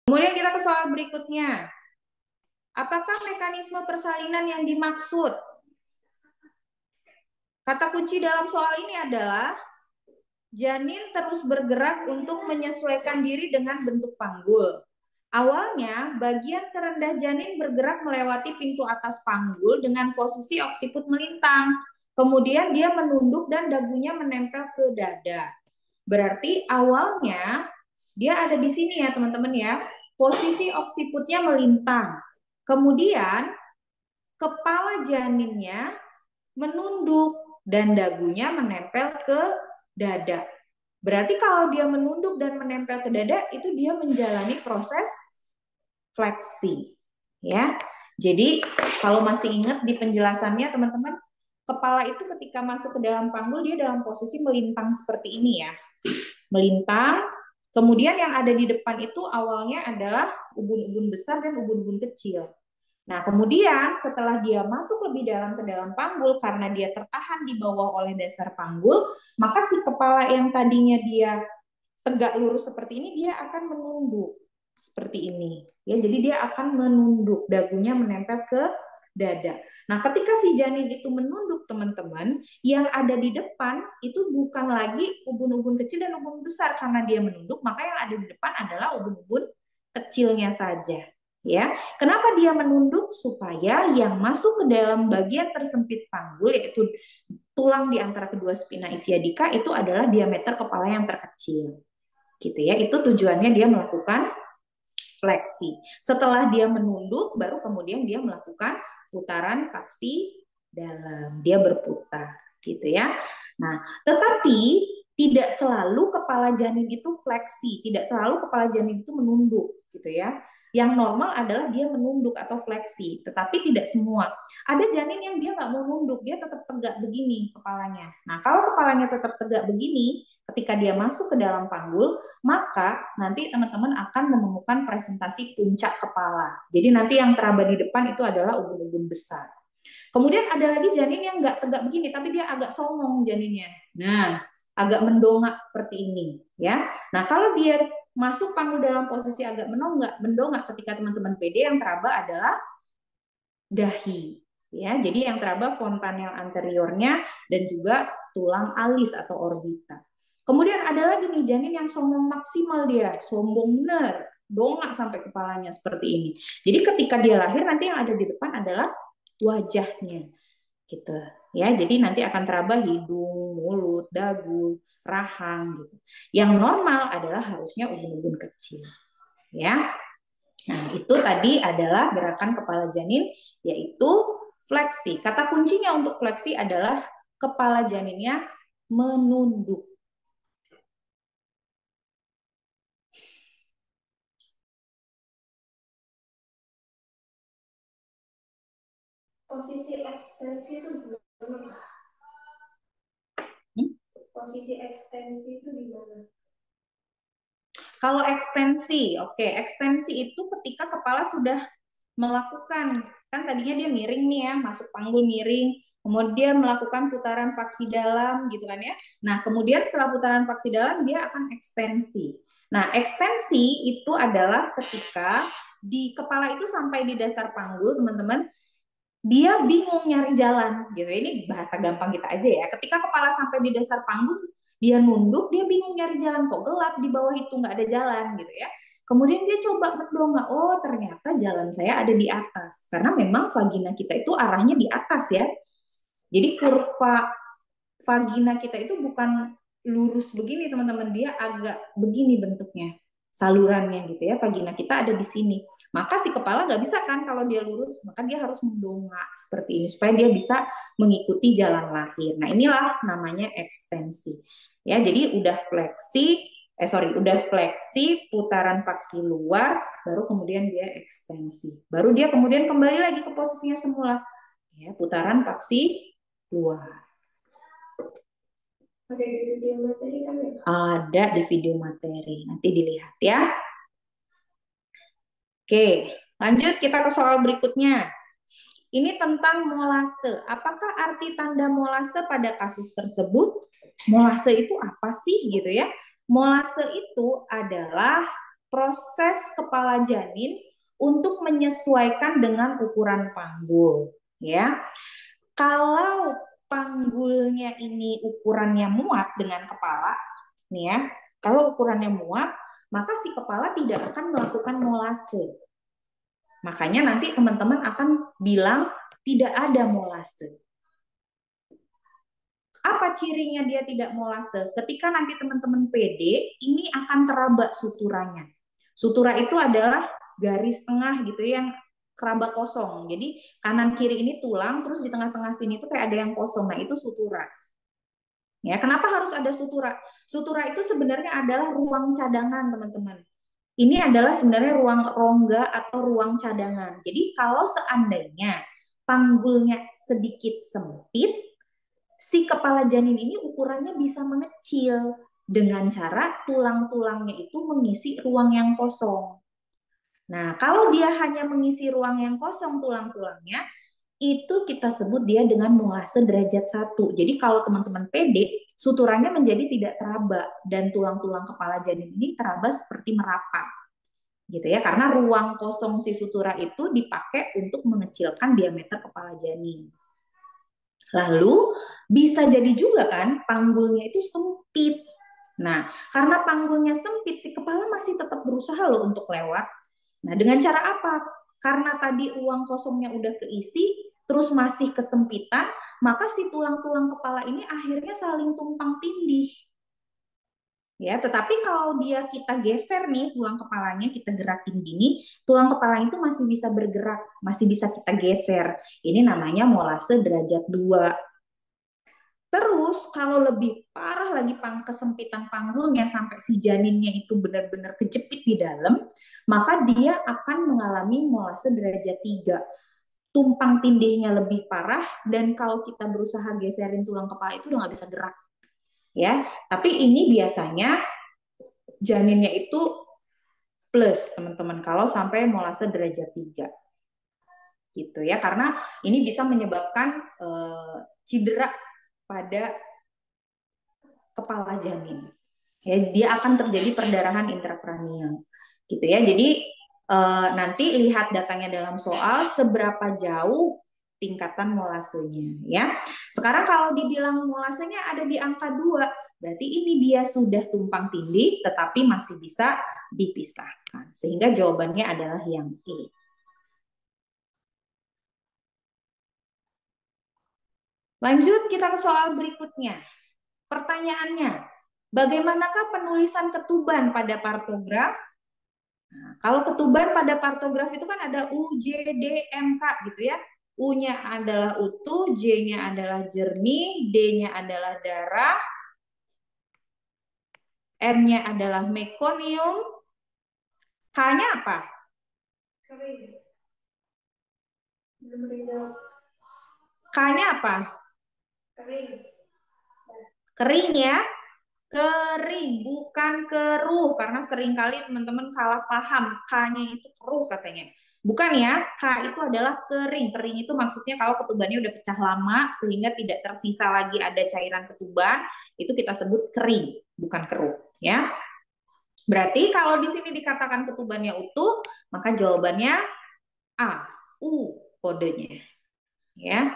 Kemudian kita ke soal berikutnya. Apakah mekanisme persalinan yang dimaksud? Kata kunci dalam soal ini adalah janin terus bergerak untuk menyesuaikan diri dengan bentuk panggul. Awalnya, bagian terendah janin bergerak melewati pintu atas panggul dengan posisi oksiput melintang. Kemudian dia menunduk dan dagunya menempel ke dada. Berarti awalnya dia ada di sini ya teman-teman ya. Posisi oksiputnya melintang. Kemudian kepala janinnya menunduk dan dagunya menempel ke dada. Berarti kalau dia menunduk dan menempel ke dada, itu dia menjalani proses fleksi. Ya. Jadi kalau masih ingat di penjelasannya teman-teman, kepala itu ketika masuk ke dalam panggul dia dalam posisi melintang seperti ini ya. Melintang. Kemudian yang ada di depan itu awalnya adalah ubun-ubun besar dan ubun-ubun kecil. Nah, kemudian setelah dia masuk lebih dalam ke dalam panggul, karena dia tertahan di bawah oleh dasar panggul, maka si kepala yang tadinya dia tegak lurus seperti ini, dia akan menunduk seperti ini. Ya, jadi dia akan menunduk, dagunya menempel ke dada. Nah, ketika si janin itu menunduk, teman-teman, yang ada di depan itu bukan lagi ubun-ubun kecil dan ubun besar karena dia menunduk, maka yang ada di depan adalah ubun-ubun kecilnya saja. Ya, kenapa dia menunduk? Supaya yang masuk ke dalam bagian tersempit panggul, yaitu tulang di antara kedua spina ischiadica, itu adalah diameter kepala yang terkecil. Gitu ya, itu tujuannya dia melakukan fleksi. Setelah dia menunduk, baru kemudian dia melakukan putaran paksi dalam. Dia berputar, gitu ya. Nah, tetapi tidak selalu kepala janin itu fleksi, tidak selalu kepala janin itu menunduk, gitu ya. Yang normal adalah dia menunduk atau fleksi, tetapi tidak semua. Ada janin yang dia nggak mau nunduk, dia tetap tegak begini kepalanya. Nah, kalau kepalanya tetap tegak begini, ketika dia masuk ke dalam panggul, maka nanti teman-teman akan menemukan presentasi puncak kepala. Jadi nanti yang teraba di depan itu adalah ubun-ubun besar. Kemudian ada lagi janin yang nggak tegak begini, tapi dia agak songong janinnya. Nah, agak mendongak seperti ini, ya. Nah, kalau dia masuk panggul dalam posisi agak mendongak ketika teman-teman PD, yang teraba adalah dahi. Ya, jadi yang teraba fontanel anteriornya dan juga tulang alis atau orbita. Kemudian ada lagi nih janin yang sombong maksimal, dia sombong bener, dongak sampai kepalanya seperti ini. Jadi ketika dia lahir nanti yang ada di depan adalah wajahnya, gitu. Ya, jadi nanti akan teraba hidung, mulut, dagu, rahang, gitu. Yang normal adalah harusnya ubun-ubun kecil, ya. Nah, itu tadi adalah gerakan kepala janin, yaitu fleksi. Kata kuncinya untuk fleksi adalah kepala janinnya menunduk. Posisi ekstensi itu gimana? Posisi ekstensi itu di mana? Kalau ekstensi, oke, ekstensi itu ketika kepala sudah melakukan, kan tadinya dia miring nih ya, masuk panggul miring, kemudian melakukan putaran faksi dalam gitu kan ya. Nah, kemudian setelah putaran faksi dalam dia akan ekstensi. Nah, ekstensi itu adalah ketika di kepala itu sampai di dasar panggul, teman-teman, dia bingung nyari jalan gitu. Ini bahasa gampang kita aja ya. Ketika kepala sampai di dasar panggul, dia nunduk, dia bingung nyari jalan, kok gelap di bawah itu nggak ada jalan gitu ya. Kemudian dia coba mendongak, oh ternyata jalan saya ada di atas. Karena memang vagina kita itu arahnya di atas ya. Jadi kurva vagina kita itu bukan lurus begini teman-teman, dia agak begini bentuknya, salurannya gitu ya. Vagina kita ada di sini, maka si kepala nggak bisa kan kalau dia lurus, maka dia harus mendongak seperti ini supaya dia bisa mengikuti jalan lahir. Nah, inilah namanya ekstensi ya. Jadi udah fleksi putaran paksi luar, baru kemudian dia ekstensi, baru dia kemudian kembali lagi ke posisinya semula ya, putaran paksi luar. Ada di video materi kan ya? Ada di video materi, nanti dilihat ya. Oke, lanjut kita ke soal berikutnya. Ini tentang molase. Apakah arti tanda molase pada kasus tersebut? Molase itu apa sih gitu ya? Molase itu adalah proses kepala janin untuk menyesuaikan dengan ukuran panggul, ya. Kalau panggulnya ini ukurannya muat dengan kepala, nih ya. Kalau ukurannya muat, maka si kepala tidak akan melakukan molase. Makanya nanti teman-teman akan bilang tidak ada molase. Apa cirinya dia tidak molase? Ketika nanti teman-teman PD, ini akan teraba suturanya. Sutura itu adalah garis tengah gitu yang keraba kosong. Jadi kanan kiri ini tulang, terus di tengah-tengah sini tuh kayak ada yang kosong. Nah, itu sutura. Ya, kenapa harus ada sutura? Sutura itu sebenarnya adalah ruang cadangan, teman-teman. Ini adalah sebenarnya ruang rongga atau ruang cadangan. Jadi kalau seandainya panggulnya sedikit sempit, si kepala janin ini ukurannya bisa mengecil dengan cara tulang-tulangnya itu mengisi ruang yang kosong. Nah, kalau dia hanya mengisi ruang yang kosong tulang-tulangnya, itu kita sebut dia dengan molase derajat 1. Jadi kalau teman-teman pede, suturannya menjadi tidak teraba dan tulang-tulang kepala janin ini teraba seperti merapat. Gitu ya, karena ruang kosong si sutura itu dipakai untuk mengecilkan diameter kepala janin. Lalu bisa jadi juga kan panggulnya itu sempit. Nah, karena panggulnya sempit, si kepala masih tetap berusaha loh untuk lewat. Nah, dengan cara apa? Karena tadi ruang kosongnya udah keisi, terus masih kesempitan, maka si tulang-tulang kepala ini akhirnya saling tumpang tindih. Ya, tetapi kalau dia kita geser nih tulang kepalanya, kita gerakin gini, tulang kepala itu masih bisa bergerak, masih bisa kita geser. Ini namanya molase derajat 2. Terus kalau lebih parah lagi kesempitan panggulnya sampai si janinnya itu benar-benar kejepit di dalam, maka dia akan mengalami molase derajat 3. Tumpang tindihnya lebih parah dan kalau kita berusaha geserin tulang kepala itu udah nggak bisa gerak. Ya, tapi ini biasanya janinnya itu plus, teman-teman, kalau sampai molase derajat 3. Gitu ya, karena ini bisa menyebabkan cedera pada kepala janin. Ya, dia akan terjadi perdarahan intrakranial. Gitu ya. Jadi nanti lihat datanya dalam soal seberapa jauh tingkatan molasenya ya. Sekarang kalau dibilang molasenya ada di angka 2, berarti ini dia sudah tumpang tindih tetapi masih bisa dipisahkan. Sehingga jawabannya adalah yang E. Lanjut kita ke soal berikutnya. Pertanyaannya, bagaimanakah penulisan ketuban pada partograf? Nah, kalau ketuban pada partograf itu kan ada U, J, D, M, K gitu ya. U-nya adalah utuh, J-nya adalah jernih, D-nya adalah darah, M-nya adalah mekonium, K-nya apa? Kering. Belum dijawab. K-nya apa? Kering. Kering ya. Kering, bukan keruh. Karena seringkali teman-teman salah paham. K-nya itu keruh katanya. Bukan ya, K itu adalah kering. Kering itu maksudnya kalau ketubannya udah pecah lama sehingga tidak tersisa lagi ada cairan ketuban, itu kita sebut kering, bukan keruh. Ya. Berarti kalau di sini dikatakan ketubannya utuh, maka jawabannya A, U kodenya. Ya.